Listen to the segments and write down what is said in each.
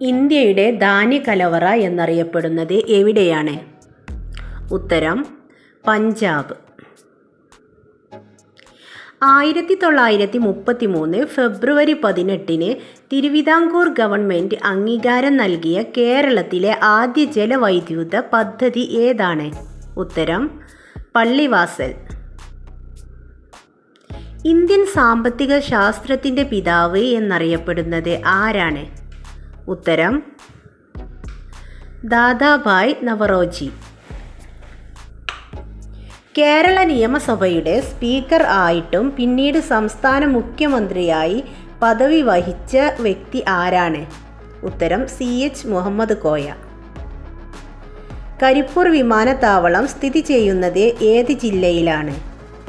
ഇന്ത്യയുടെ ധാന്യക്കലവറ എന്നറിയപ്പെടുന്നത് എവിടെയാണ്? ഉത്തരം പഞ്ചാബ്. 1933 ഫെബ്രുവരി 18 തിരുവിതാംകൂർ ഗവൺമെൻറ് അംഗീകാരം നൽകിയ കേരളത്തിലെ ആദ്യ ജലവൈദ്യുത പദ്ധതി ഏതാണ്? ഉത്തരം പള്ളിവാസൽ. ഇന്ത്യൻ സാമ്പത്തിക ശാസ്ത്രത്തിൻ്റെ പിതാവ് എന്നറിയപ്പെടുന്നത് ആരാണ്? ഉത്തരം ദാദാഭായ് നവറോജി. കേരള നിയമസഭയുടെ സ്പീക്കർ ആയിട്ടും പിന്നീട് സംസ്ഥാന മുഖ്യമന്ത്രിയായി പദവി വഹിച്ച വ്യക്തി ആരാണ്? ഉത്തരം CH മുഹമ്മദ് കോയ. കരിപ്പൂർ വിമാനത്താവളം സ്ഥിതി ചെയ്യുന്നത് ഏത് ജില്ലയിലാണ്?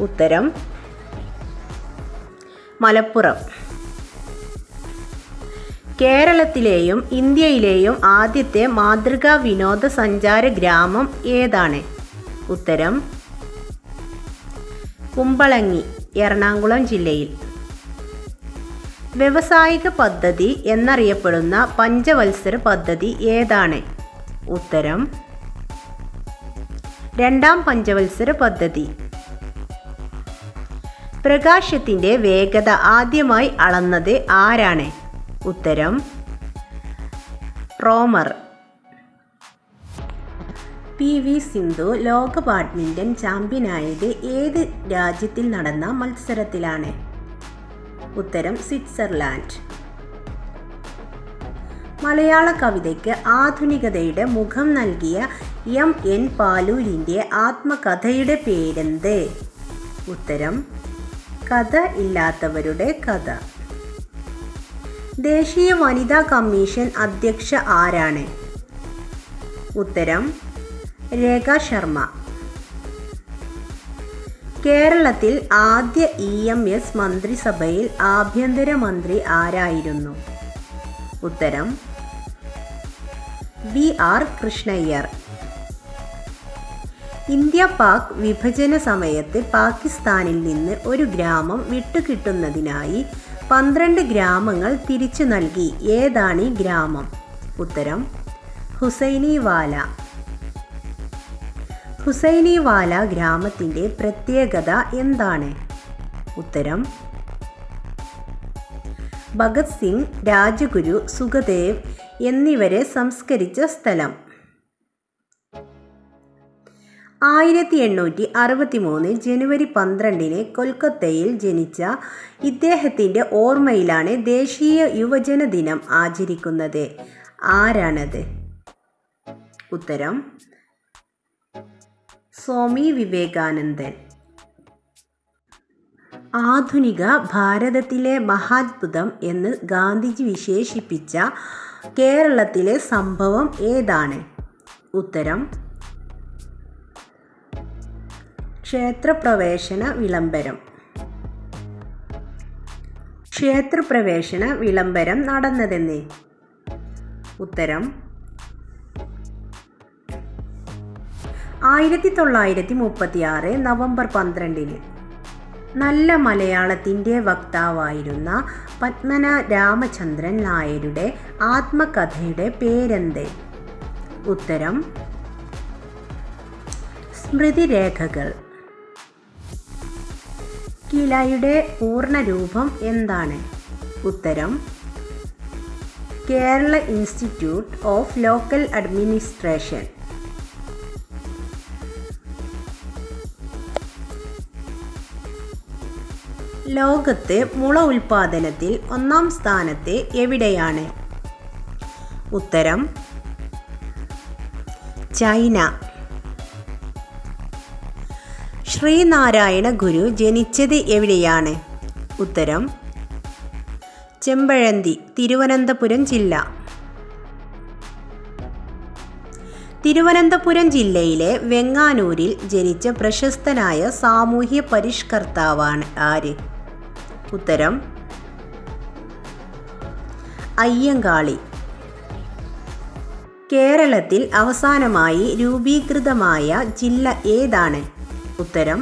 ഉത്തരം മലപ്പുറം. കേരളത്തിലെയും ഇന്ത്യയിലെയും ആദ്യത്തെ മാതൃകാ വിനോദസഞ്ചാര ഗ്രാമം ഏതാണ്? ഉത്തരം കുമ്പളങ്ങി, എറണാകുളം ജില്ലയിൽ. വ്യവസായിക പദ്ധതി എന്നറിയപ്പെടുന്ന പഞ്ചവത്സര പദ്ധതി ഏതാണ്? ഉത്തരം രണ്ടാം പഞ്ചവത്സര പദ്ധതി. പ്രകാശത്തിൻ്റെ വേഗത ആദ്യമായി അളന്നത് ആരാണ്? ഉത്തരം റോമർ. PV സിന്ധു ലോക ബാഡ്മിൻ്റൺ ചാമ്പ്യനായത് ഏത് രാജ്യത്തിൽ നടന്ന മത്സരത്തിലാണ്? ഉത്തരം സ്വിറ്റ്സർലാൻഡ്. മലയാള കവിതയ്ക്ക് ആധുനികതയുടെ മുഖം നൽകിയ MN പാലൂരിൻ്റെ ആത്മകഥയുടെ പേരെന്ത്? ഉത്തരം കഥ ഇല്ലാത്തവരുടെ കഥ. ദേശീയ വനിതാ കമ്മീഷൻ അധ്യക്ഷ ആരാണ്? ഉത്തരം രേഖ ശർമ്മ. കേരളത്തിൽ ആദ്യ EMS മന്ത്രിസഭയിൽ ആഭ്യന്തരമന്ത്രി ആരായിരുന്നു? ഉത്തരം BR കൃഷ്ണയ്യർ. ഇന്ത്യ പാക് വിഭജന സമയത്ത് പാകിസ്ഥാനിൽ നിന്ന് ഒരു ഗ്രാമം വിട്ടുകിട്ടുന്നതിനായി 12 ഗ്രാമങ്ങൾ തിരിച്ചു നൽകി. ഏതാണ് ഈ ഗ്രാമം? ഉത്തരം ഹുസൈനിവാല. ഹുസൈനിവാല ഗ്രാമത്തിൻ്റെ പ്രത്യേകത എന്താണ്? ഉത്തരം ഭഗത് സിംഗ്, രാജഗുരു, സുഖദേവ് എന്നിവരെ സംസ്കരിച്ച സ്ഥലം. 1863 ജനുവരി 12 കൊൽക്കത്തയിൽ ജനിച്ച ഇദ്ദേഹത്തിൻ്റെ ഓർമ്മയിലാണ് ദേശീയ യുവജന ദിനം ആചരിക്കുന്നത്. ആരാണത്? ഉത്തരം സ്വാമി വിവേകാനന്ദൻ. ആധുനിക ഭാരതത്തിലെ മഹാത്ഭുതം എന്ന് ഗാന്ധിജി വിശേഷിപ്പിച്ച കേരളത്തിലെ സംഭവം ഏതാണ്? ഉത്തരം ക്ഷേത്രപ്രവേശന വിളംബരം. ക്ഷേത്രപ്രവേശന വിളംബരം നടന്നതെന്ന്? ഉത്തരം 1936 നവംബർ 12. നല്ല മലയാളത്തിൻ്റെ വക്താവായിരുന്ന പത്മന രാമചന്ദ്രൻ നായരുടെ ആത്മകഥയുടെ പേരെന്ത്? ഉത്തരം സ്മൃതിരേഖകൾ. കിലയുടെ പൂർണ്ണരൂപം എന്താണ്? ഉത്തരം Kerala institute of local administration. ലോകത്ത് മുള ഉൽപാദനത്തിൽ 1-ാം സ്ഥാനത്ത് എവിടെയാണ്? ഉത്തരം ചൈന. ശ്രീനാരായണ ഗുരു ജനിച്ചത് എവിടെയാണ്? ഉത്തരം ചെമ്പഴന്തി, തിരുവനന്തപുരം ജില്ല. തിരുവനന്തപുരം ജില്ലയിലെ വെങ്ങാനൂരിൽ ജനിച്ച പ്രശസ്തനായ സാമൂഹ്യ പരിഷ്കർത്താവാണ് ആര്? ഉത്തരം അയ്യങ്കാളി. കേരളത്തിൽ അവസാനമായി രൂപീകൃതമായ ജില്ല ഏതാണ്? ഉത്തരം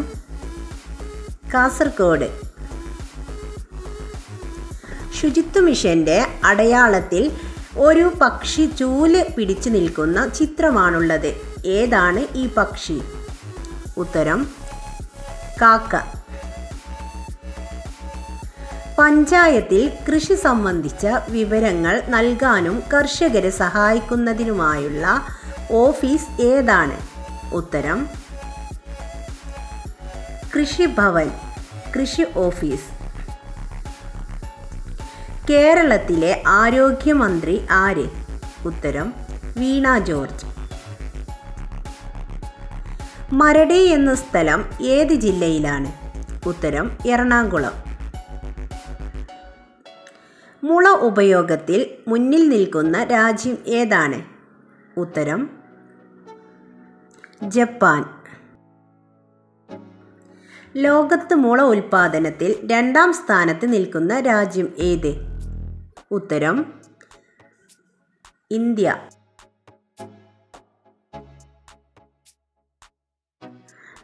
കാസർഗോഡ്. ശുചിത്വ മിഷന്റെ അടയാളത്തിൽ ഒരു പക്ഷി ചൂല് പിടിച്ചു നിൽക്കുന്ന ചിത്രമാണുള്ളത്. ഏതാണ് ഈ പക്ഷി? ഉത്തരം കാക്ക. പഞ്ചായത്തിൽ കൃഷി സംബന്ധിച്ച വിവരങ്ങൾ നൽകാനും കർഷകരെ സഹായിക്കുന്നതിനുമായുള്ള ഓഫീസ് ഏതാണ്? ഉത്തരം കൃഷിഭവൻ, കൃഷി ഓഫീസ്. കേരളത്തിലെ ആരോഗ്യമന്ത്രി ആര്? ഉത്തരം വീണ ജോർജ്. മരടി എന്ന സ്ഥലം ഏത് ജില്ലയിലാണ്? ഉത്തരം എറണാകുളം. മുള ഉപയോഗത്തിൽ മുന്നിൽ നിൽക്കുന്ന രാജ്യം ഏതാണ്? ഉത്തരം ജപ്പാൻ. ലോകത്ത് മുള ഉൽപാദനത്തിൽ 2ാം സ്ഥാനത്ത് നിൽക്കുന്ന രാജ്യം ഏത്? ഉത്തരം ഇന്ത്യ.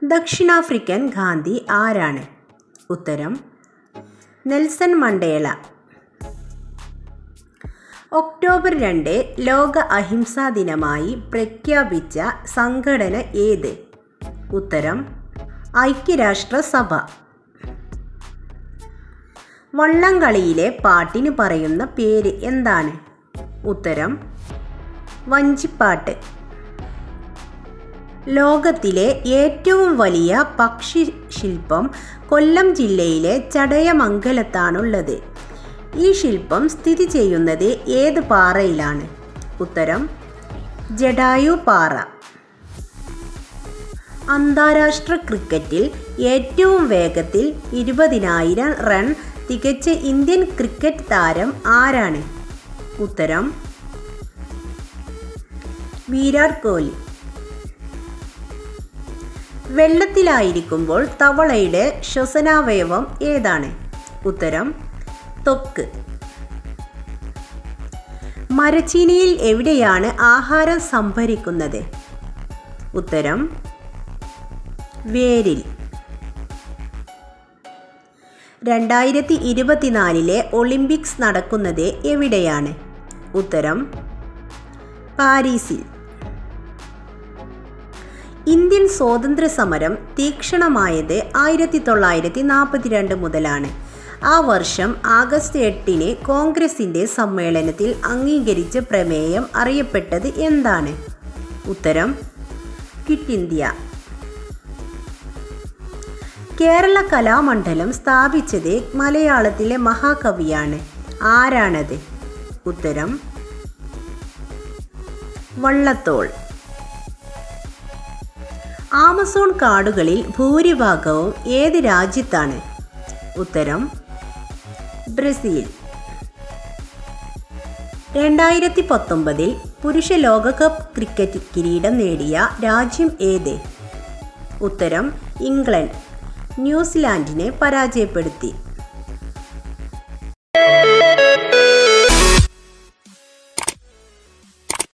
ദക്ഷിണാഫ്രിക്കൻ ഗാന്ധി ആരാണ്? ഉത്തരം നെൽസൺ മണ്ടേല. ഒക്ടോബർ 2 ലോക അഹിംസാ ദിനമായി പ്രഖ്യാപിച്ച സംഘടന ഏത്? ഉത്തരം ഐക്യരാഷ്ട്രസഭ. വള്ളംകളിയിലെ പാട്ടിന് പറയുന്ന പേര് എന്താണ്? ഉത്തരം വഞ്ചിപ്പാട്ട്. ലോകത്തിലെ ഏറ്റവും വലിയ പക്ഷി ശില്പം കൊല്ലം ജില്ലയിലെ ചടയമംഗലത്താണുള്ളത്. ഈ ശില്പം സ്ഥിതി ചെയ്യുന്നത് ഏത് പാറയിലാണ്? ഉത്തരം ജടായു പാറ. അന്താരാഷ്ട്ര ക്രിക്കറ്റിൽ ഏറ്റവും വേഗത്തിൽ 20,000 റൺ തികച്ച ഇന്ത്യൻ ക്രിക്കറ്റ് താരം ആരാണ്? ഉത്തരം വിരാട് കോഹ്ലി. വെള്ളത്തിലായിരിക്കുമ്പോൾ തവളയുടെ ശ്വസനാവയവം ഏതാണ്? ഉത്തരം ത്വക്ക്. മരച്ചീനിയിൽ എവിടെയാണ് ആഹാരം സംഭരിക്കുന്നത്? ഉത്തരം വേരിൽ. 2024 ഒളിമ്പിക്സ് നടക്കുന്നത് എവിടെയാണ്? ഉത്തരം പാരീസിൽ. ഇന്ത്യൻ സ്വാതന്ത്ര്യ സമരം തീക്ഷണമായത് 1942 മുതലാണ്. ആ വർഷം ആഗസ്റ്റ് 8 കോൺഗ്രസിൻ്റെ സമ്മേളനത്തിൽ അംഗീകരിച്ച പ്രമേയം അറിയപ്പെട്ടത് എന്താണ്? ഉത്തരം ക്വിറ്റ് ഇന്ത്യ. കേരള കലാമണ്ഡലം സ്ഥാപിച്ചത് മലയാളത്തിലെ മഹാകവിയാണ്. ആരാണത്? ഉത്തരം വള്ളത്തോൾ. ആമസോൺ കാടുകളിൽ ഭൂരിഭാഗവും ഏത് രാജ്യത്താണ്? ഉത്തരം ബ്രസീൽ. 2019 പുരുഷ ലോകകപ്പ് ക്രിക്കറ്റ് കിരീടം നേടിയ രാജ്യം ഏത്? ഉത്തരം ഇംഗ്ലണ്ട്. ന്യൂസിലാൻഡിനെ പരാജയപ്പെടുത്തി.